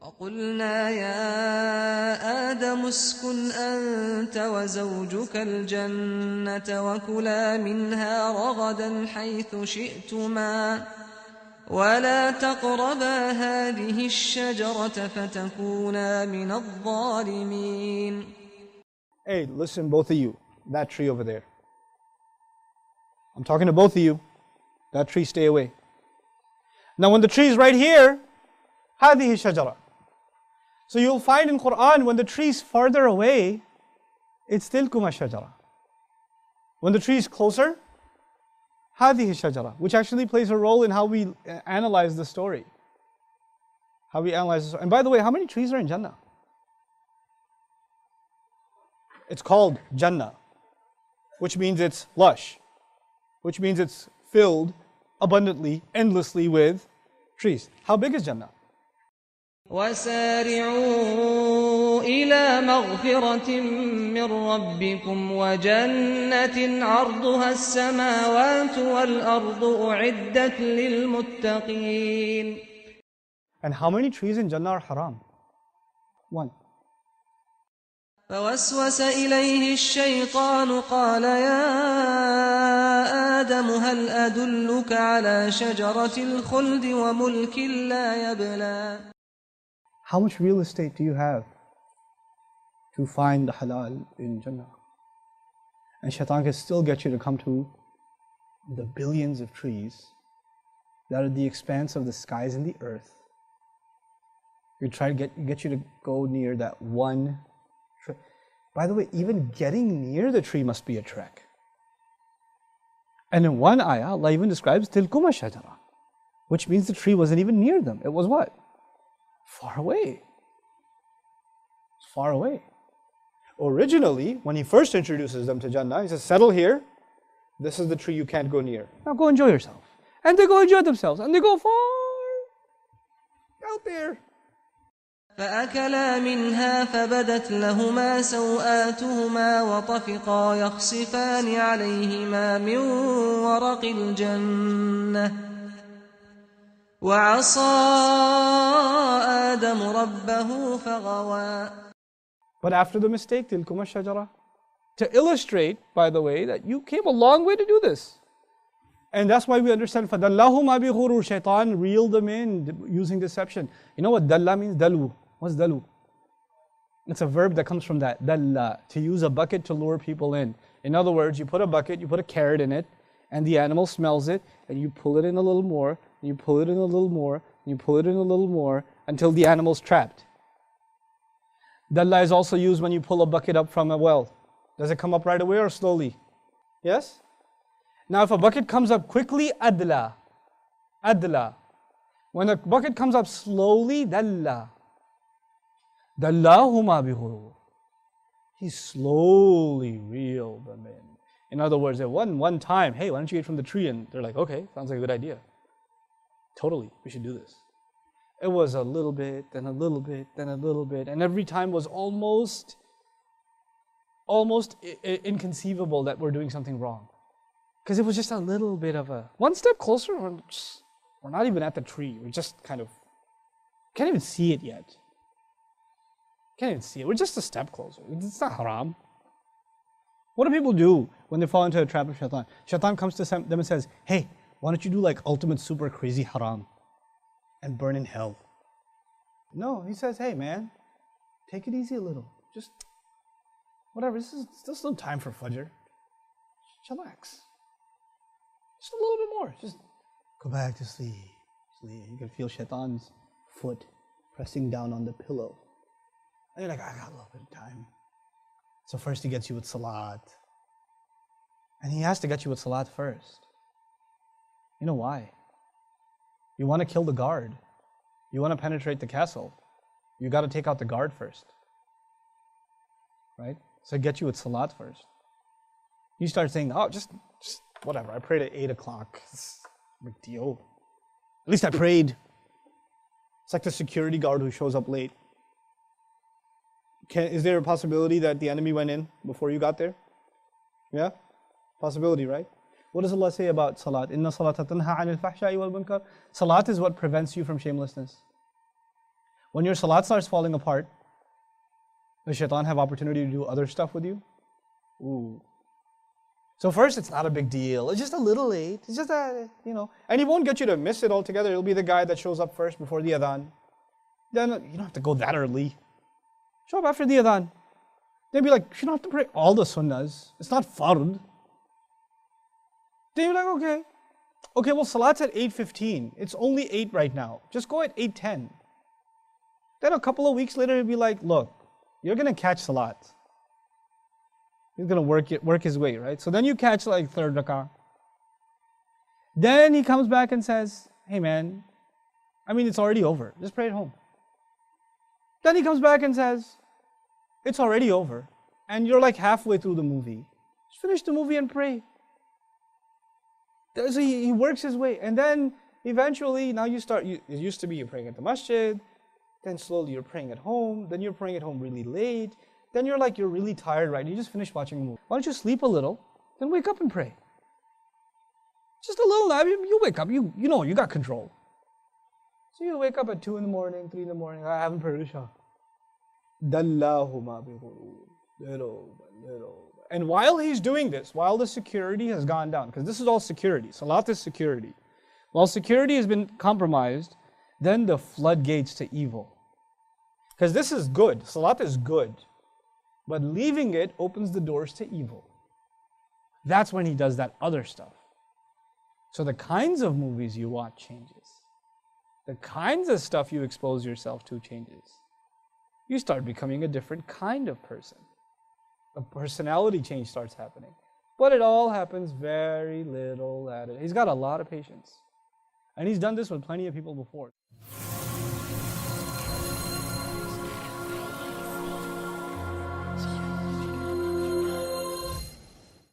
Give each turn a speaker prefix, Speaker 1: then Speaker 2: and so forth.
Speaker 1: وقلنا يا آدم اسكن أنت وزوجك الجنة وكلا منها رغدا حيث شئتما ولا تقربا هذه الشجرة فتكونا من الظالمين.
Speaker 2: Hey, listen, both of you, that tree over there. I'm talking to both of you. That tree, stay away. Now when the tree is right here, هذه الشجرة. So you'll find in Quran, when the tree is farther away, it's tilkuma shajara. When the tree is closer, هذه الشجرة, which actually plays a role in how we analyze the story. How we analyze the story. And by the way, how many trees are in Jannah? It's called Jannah, which means it's lush, which means it's filled abundantly, endlessly with trees. How big is Jannah?
Speaker 1: وسارعوا إلى مغفرة من ربكم وجنة عرضها السماوات والأرض أعدت للمتقين.
Speaker 2: And how many trees in Jannah are haram? One.
Speaker 1: فوسوس إليه الشيطان قال يا آدم هل أدلك على شجرة الخلد وملك لا يبلى.
Speaker 2: How much real estate do you have to find the halal in Jannah? And shaitan can still get you to come to the billions of trees that are the expanse of the skies and the earth. You try to get you to go near that one tree. By the way, even getting near the tree must be a trek. And in one ayah, Allah even describes tilkuma shajara, which means the tree wasn't even near them. It was what? Far away. It's far away. Originally, when he first introduces them to Jannah, he says, settle here. This is the tree you can't go near. Now go enjoy yourself. And they go enjoy themselves. And they go far out there.
Speaker 1: فأكلا منها فبدت لهما سوآتهما وطفقا يخصفان عليهما من ورق الجنة وعصى آدم ربه فغوى.
Speaker 2: But after the mistake, tilkuma shajara, to illustrate, by the way, that you came a long way to do this. And that's why we understand, فَدَلَّهُمَا بِغُرُورٍ, shaitan reeled them in using deception. You know what dalla means? Dalu. What's dalu? It's a verb that comes from that, dalla, to use a bucket to lure people in. In other words, you put a bucket, you put a carrot in it, and the animal smells it, and you pull it in a little more, and you pull it in a little more, and you pull it in a little more, until the animal's trapped. Dalla is also used when you pull a bucket up from a well. Does it come up right away or slowly? Yes? Now if a bucket comes up quickly, adla. Adla. When a bucket comes up slowly, dalla. Dallahuma bighurur. He slowly reeled them in. In other words, at one time, hey, why don't you eat from the tree? And they're like, okay, sounds like a good idea. Totally, we should do this. It was a little bit, then a little bit, then a little bit. And every time was almost inconceivable that we're doing something wrong. Because it was just a little bit of a, one step closer, we're not even at the tree. We're just kind of, can't even see it yet. Can't even see it. We're just a step closer. It's not haram. What do people do when they fall into a trap of shaitan? Shaitan comes to them and says, hey, why don't you do like ultimate super crazy haram and burn in hell? No, he says, hey man, take it easy a little. Just, whatever, this is still some time for Fajr. Chillax. Just a little bit more. Just go back to sleep. Sleep. You can feel shaitan's foot pressing down on the pillow. And you're like, I got a little bit of time. So first he gets you with salat. And he has to get you with salat first. You know why? You want to kill the guard. You want to penetrate the castle. You got to take out the guard first. Right? So get you with salat first. You start saying, oh, just whatever. I prayed at 8 o'clock. It's a big deal. At least I prayed. It's like the security guard who shows up late. Is there a possibility that the enemy went in before you got there? Yeah? Possibility, right? What does Allah say about salat? Inna salata tanha anil fahsha'i wal munkar. Salat is what prevents you from shamelessness. When your salat starts falling apart, does shaitan have opportunity to do other stuff with you? Ooh. So first, it's not a big deal. It's just a little late. It's just that, and he won't get you to miss it altogether. It'll be the guy that shows up first before the adhan. Then you don't have to go that early. Show up after the adhan. They'll be like, you don't have to pray all the sunnahs. It's not fard. Then you're like, okay. Okay, well, salat's at 8:15. It's only 8 right now. Just go at 8:10. Then a couple of weeks later, he'll be like, look, you're going to catch salat. He's going to work his way, right? So then you catch like third rakah. Then he comes back and says, hey man, it's already over. Just pray at home. Then he comes back and says, it's already over. And you're like halfway through the movie. Just finish the movie and pray. So he works his way. And then eventually, now it used to be you're praying at the masjid. Then slowly you're praying at home. Then you're praying at home really late. Then you're really tired, right? You just finished watching a movie. Why don't you sleep a little, then wake up and pray? Just a little nap, you wake up, you got control. So you wake up at 2 in the morning, 3 in the morning, I haven't prayed Isha. And while he's doing this, while the security has gone down, because this is all security, salat is security. While security has been compromised, then the floodgates to evil. Because this is good, salat is good. But leaving it opens the doors to evil. That's when he does that other stuff. So the kinds of movies you watch changes. The kinds of stuff you expose yourself to changes. You start becoming a different kind of person. A personality change starts happening. But it all happens very little at it. He's got a lot of patience. And he's done this with plenty of people before.